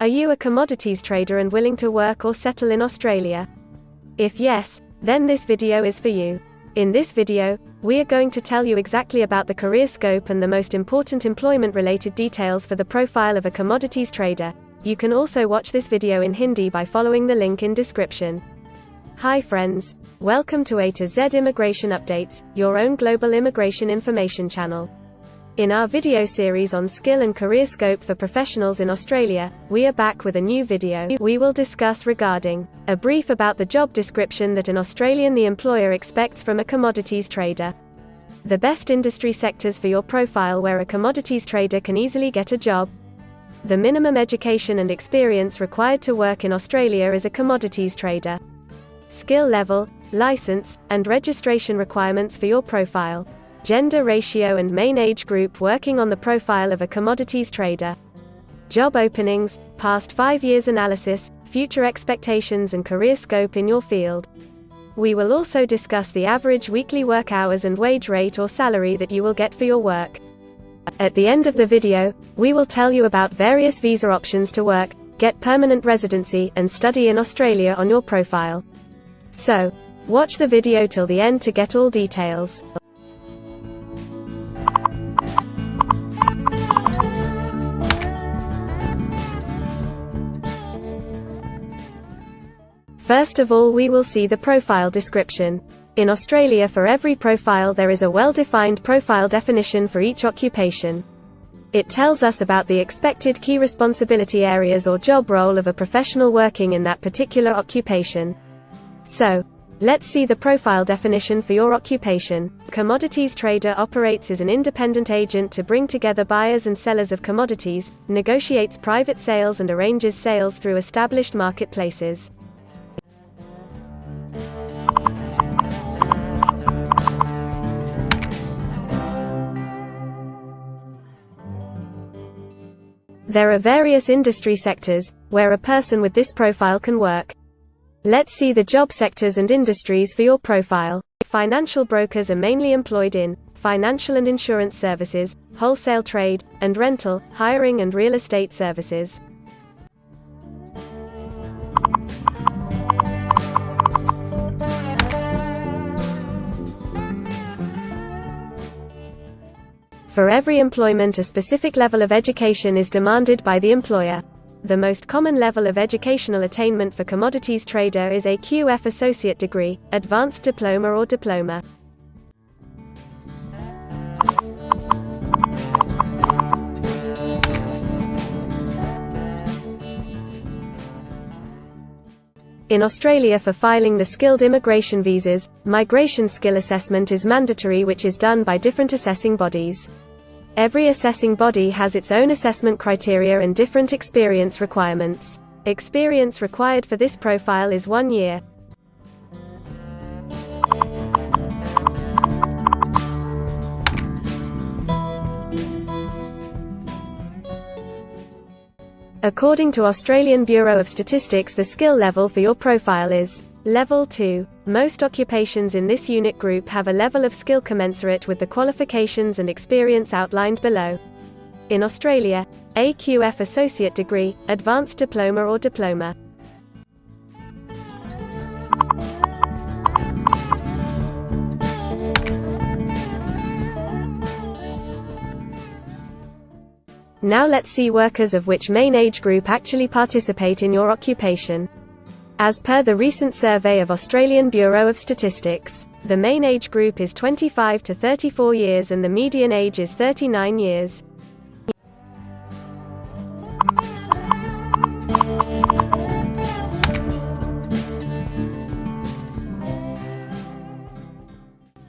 Are you a commodities trader and willing to work or settle in Australia? If yes, then this video is for you. In this video, we are going to tell you exactly about the career scope and the most important employment-related details for the profile of a commodities trader. You can also watch this video in Hindi by following the link in description. Hi friends, welcome to A to Z Immigration Updates, your own global immigration information channel. In our video series on skill and career scope for professionals in Australia, we are back with a new video. We will discuss regarding a brief about the job description that an Australian the employer expects from a commodities trader. The best industry sectors for your profile where a commodities trader can easily get a job. The minimum education and experience required to work in Australia as a commodities trader. Skill level, license, and registration requirements for your profile. Gender ratio and main age group working on the profile of a commodities trader. Job openings, past 5 years analysis, future expectations and career scope in your field. We will also discuss the average weekly work hours and wage rate or salary that you will get for your work. At the end of the video, we will tell you about various visa options to work, get permanent residency, and study in Australia on your profile. So, watch the video till the end to get all details. First of all, we will see the profile description. In Australia, for every profile there is a well-defined profile definition for each occupation. It tells us about the expected key responsibility areas or job role of a professional working in that particular occupation. So, let's see the profile definition for your occupation. Commodities trader operates as an independent agent to bring together buyers and sellers of commodities, negotiates private sales and arranges sales through established marketplaces. There are various industry sectors where a person with this profile can work. Let's see the job sectors and industries for your profile. Financial brokers are mainly employed in financial and insurance services, wholesale trade, and rental, hiring and real estate services. For every employment, a specific level of education is demanded by the employer. The most common level of educational attainment for commodities trader is a QF associate degree, advanced diploma or diploma. In Australia, for filing the skilled immigration visas, migration skill assessment is mandatory, which is done by different assessing bodies. Every assessing body has its own assessment criteria and different experience requirements. Experience required for this profile is 1 year. According to Australian Bureau of Statistics, the skill level for your profile is Level 2. Most occupations in this unit group have a level of skill commensurate with the qualifications and experience outlined below. In Australia, a QF associate degree, advanced diploma or diploma. Now let's see workers of which main age group actually participate in your occupation. As per the recent survey of Australian Bureau of Statistics, the main age group is 25 to 34 years and the median age is 39 years.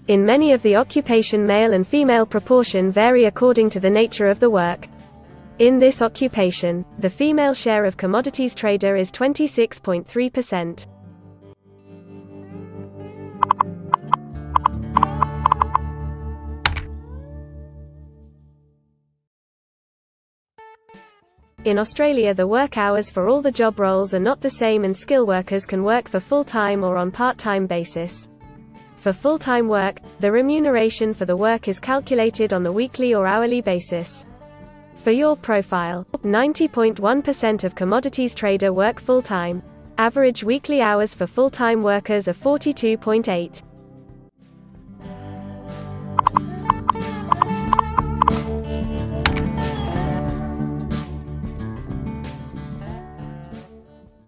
In many of the occupation, male and female proportion vary according to the nature of the work. In this occupation, the female share of commodities trader is 26.3%. In Australia, the work hours for all the job roles are not the same, and skill workers can work for full-time or on part-time basis. For full-time work, the remuneration for the work is calculated on the weekly or hourly basis. For your profile, 90.1% of commodities trader work full-time. Average weekly hours for full-time workers are 42.8.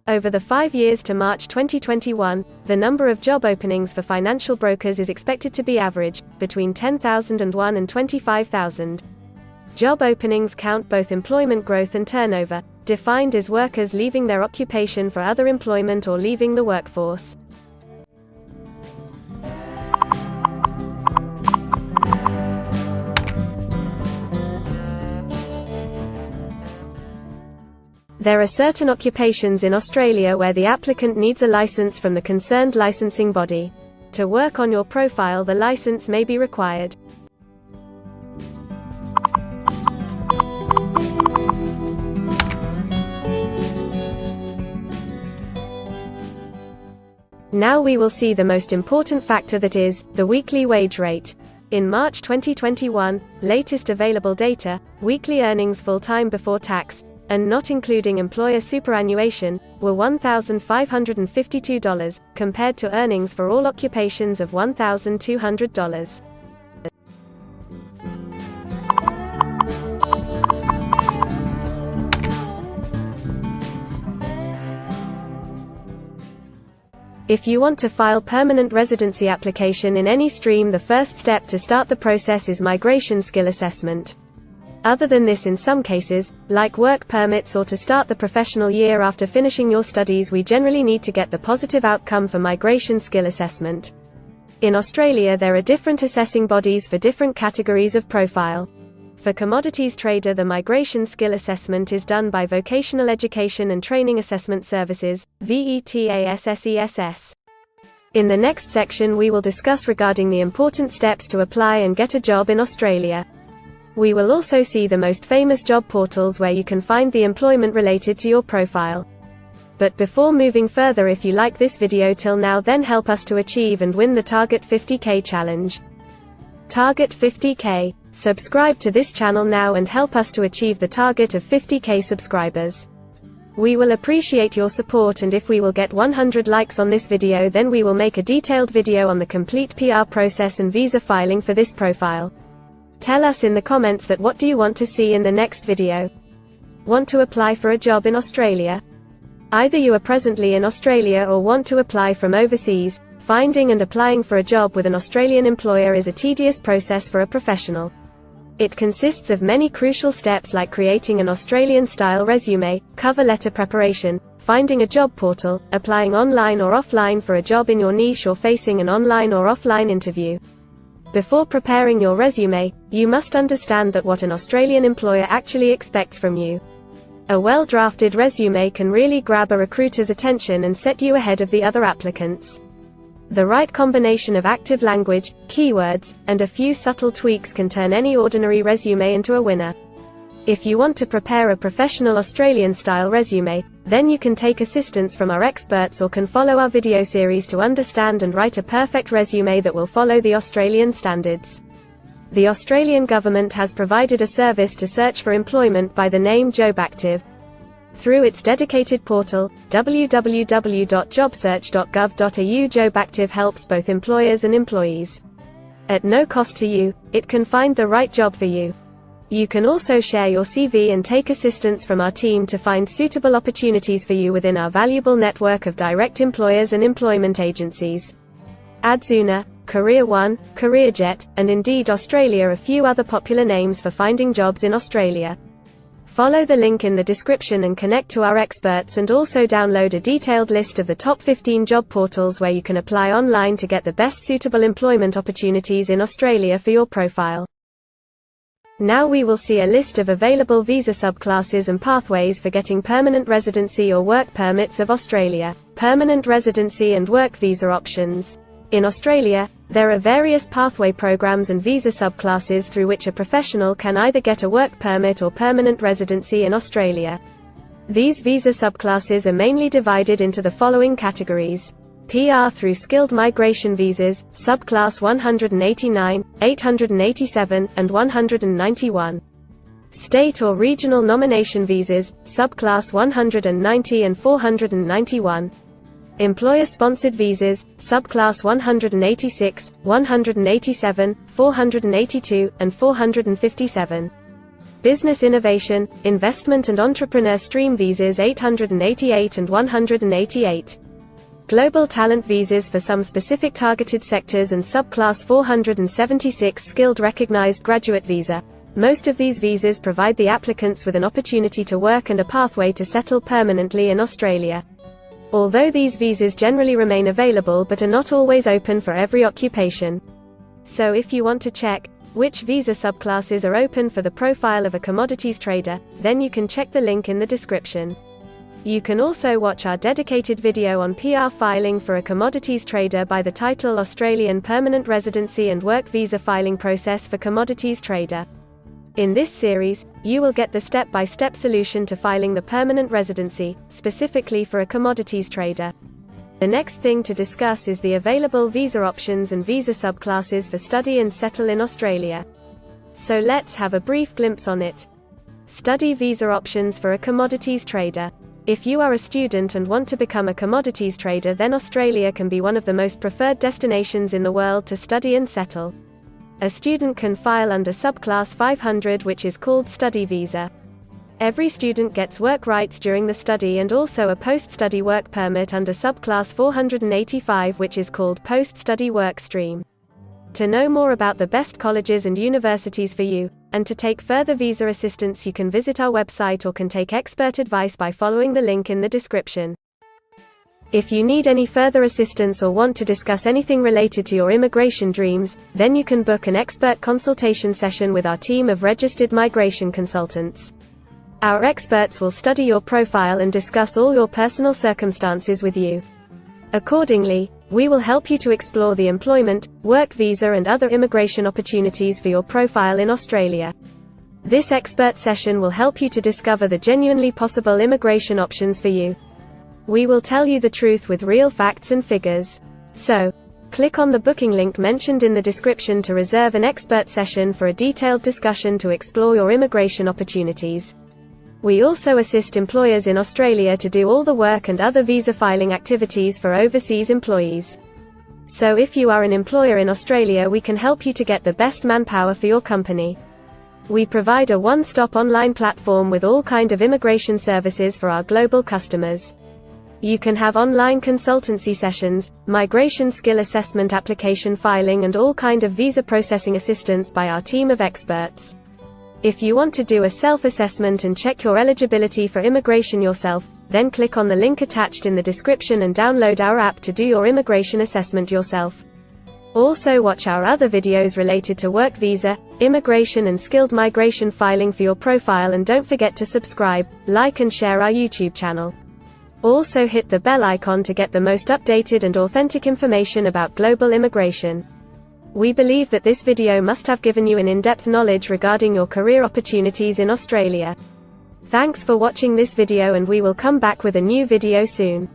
Over the 5 years to March 2021, the number of job openings for financial brokers is expected to be average, between 10,001 and 25,000. Job openings count both employment growth and turnover, defined as workers leaving their occupation for other employment or leaving the workforce. There are certain occupations in Australia where the applicant needs a license from the concerned licensing body. To work on your profile, the license may be required. Now we will see the most important factor, that is, the weekly wage rate. In March 2021, latest available data, weekly earnings full-time before tax, and not including employer superannuation, were $1,552, compared to earnings for all occupations of $1,200. If you want to file permanent residency application in any stream, the first step to start the process is migration skill assessment. Other than this, in some cases, like work permits or to start the professional year after finishing your studies, we generally need to get the positive outcome for migration skill assessment. In Australia, there are different assessing bodies for different categories of profile. For commodities trader, the migration skill assessment is done by Vocational Education and Training Assessment Services, VETASSESS. In the next section we will discuss regarding the important steps to apply and get a job in Australia. We will also see the most famous job portals where you can find the employment related to your profile. But before moving further, if you like this video till now, then help us to achieve and win the Target 50K challenge. Target 50K. Subscribe to this channel now and help us to achieve the target of 50K subscribers. We will appreciate your support, and if we will get 100 likes on this video, then we will make a detailed video on the complete PR process and visa filing for this profile. Tell us in the comments that what do you want to see in the next video. Want to apply for a job in Australia? Either you are presently in Australia or want to apply from overseas. Finding and applying for a job with an Australian employer is a tedious process for a professional. It consists of many crucial steps like creating an Australian-style resume, cover letter preparation, finding a job portal, applying online or offline for a job in your niche, or facing an online or offline interview. Before preparing your resume, you must understand that what an Australian employer actually expects from you. A well-drafted resume can really grab a recruiter's attention and set you ahead of the other applicants. The right combination of active language, keywords, and a few subtle tweaks can turn any ordinary resume into a winner. If you want to prepare a professional Australian-style resume, then you can take assistance from our experts or can follow our video series to understand and write a perfect resume that will follow the Australian standards. The Australian government has provided a service to search for employment by the name JobActive. Through its dedicated portal, www.jobsearch.gov.au, JobActive helps both employers and employees. At no cost to you, it can find the right job for you. You can also share your CV and take assistance from our team to find suitable opportunities for you within our valuable network of direct employers and employment agencies. Adzuna, Career One, CareerJet, and Indeed Australia are a few other popular names for finding jobs in Australia. Follow the link in the description and connect to our experts, and also download a detailed list of the top 15 job portals where you can apply online to get the best suitable employment opportunities in Australia for your profile. Now we will see a list of available visa subclasses and pathways for getting permanent residency or work permits of Australia. Permanent residency and work visa options. In Australia, there are various pathway programs and visa subclasses through which a professional can either get a work permit or permanent residency in Australia. These visa subclasses are mainly divided into the following categories: PR through skilled migration visas, subclass 189, 887, and 191. State or regional nomination visas, subclass 190 and 491. Employer-sponsored visas, subclass 186, 187, 482, and 457. Business innovation, investment and entrepreneur stream visas 888 and 188. Global talent visas for some specific targeted sectors and subclass 476 skilled recognized graduate visa. Most of these visas provide the applicants with an opportunity to work and a pathway to settle permanently in Australia. Although these visas generally remain available but are not always open for every occupation. So if you want to check which visa subclasses are open for the profile of a commodities trader, then you can check the link in the description. You can also watch our dedicated video on PR filing for a commodities trader by the title Australian Permanent Residency and Work Visa Filing Process for Commodities Trader. In this series, you will get the step-by-step solution to filing the permanent residency, specifically for a commodities trader. The next thing to discuss is the available visa options and visa subclasses for study and settle in Australia. So let's have a brief glimpse on it. Study visa options for a commodities trader. If you are a student and want to become a commodities trader, then Australia can be one of the most preferred destinations in the world to study and settle. A student can file under subclass 500, which is called study visa. Every student gets work rights during the study and also a post-study work permit under subclass 485, which is called post-study work stream. To know more about the best colleges and universities for you, and to take further visa assistance, you can visit our website or can take expert advice by following the link in the description. If you need any further assistance or want to discuss anything related to your immigration dreams, then you can book an expert consultation session with our team of registered migration consultants. Our experts will study your profile and discuss all your personal circumstances with you. Accordingly, we will help you to explore the employment, work visa and other immigration opportunities for your profile in Australia. This expert session will help you to discover the genuinely possible immigration options for you. We will tell you the truth with real facts and figures. So, click on the booking link mentioned in the description to reserve an expert session for a detailed discussion to explore your immigration opportunities. We also assist employers in Australia to do all the work and other visa filing activities for overseas employees. So if you are an employer in Australia, we can help you to get the best manpower for your company. We provide a one-stop online platform with all kinds of immigration services for our global customers. You can have online consultancy sessions, migration skill assessment, application filing and all kind of visa processing assistance by our team of experts. If you want to do a self-assessment and check your eligibility for immigration yourself, then click on the link attached in the description and download our app to do your immigration assessment yourself. Also watch our other videos related to work visa, immigration and skilled migration filing for your profile, and don't forget to subscribe, like and share our YouTube channel. Also hit the bell icon to get the most updated and authentic information about global immigration. We believe that this video must have given you an in-depth knowledge regarding your career opportunities in Australia. Thanks for watching this video, and we will come back with a new video soon.